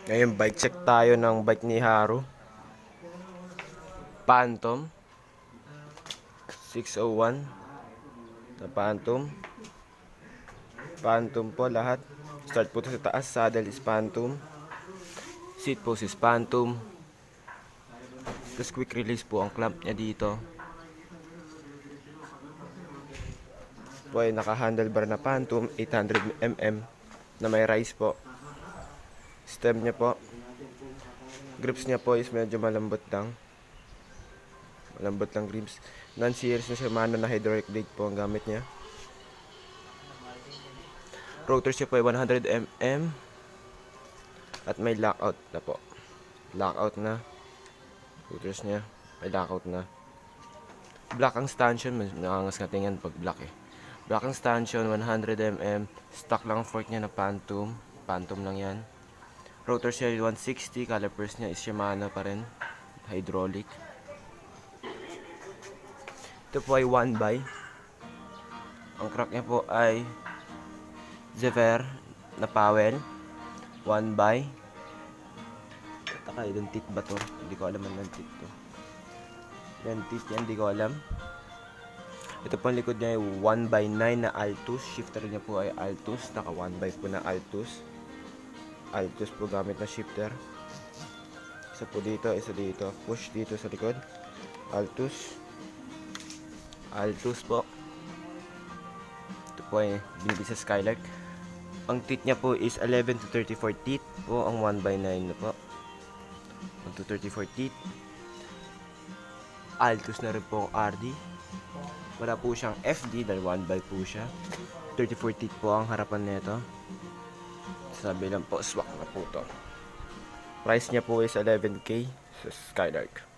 Ngayon, bike check tayo ng bike ni Haru. Phantom 601 na Phantom. Phantom po lahat. Start po sa taas. Saddle is Phantom. Seat post is Phantom. Tapos quick release po ang clamp niya dito. Po ay naka-handlebar na Phantom 800mm na may rise po. Stem niya po. Grips niya po is medyo malambot lang. Malambot lang grips. Non-series na Shimano na hydraulic blade po ang gamit niya. Rotors niya po ay 100mm. At may lockout na po. Lockout na. Rotors niya may lockout na. Black ang stanchion. Nakangas nga tingnan pag black eh. Black ang stanchion 100mm. Stock lang ang fork niya na Phantom. Phantom lang yan. Rotors niya 160. Calipers niya is Shimano pa rin. Hydraulic. Ito po ay 1x. Ang crack niya po ay Zephyr na Powell 1x. Taka, ilang teeth ba to? Hindi ko alam ang teeth to. Yan teeth yan, hindi ko alam. Ito po ang likod niya ay 1x9 na Altus. Shifter niya po ay Altus. Naka 1x po na Altus. Altus po gamit na shifter. Isa po dito, isa dito. Push dito sa likod. Altus. Altus po. Ito po ay binili sa Skylark. Ang teeth niya po is 11 to 34 teeth po. Ang 1x9 na po. 1 to 34 teeth. Altus na rin po ang RD. Wala po siyang FD dahil 1x po siya. 34 teeth po ang harapan nito. Sabi lang po, swak na po to. Price niya po is 11K sa Skylark.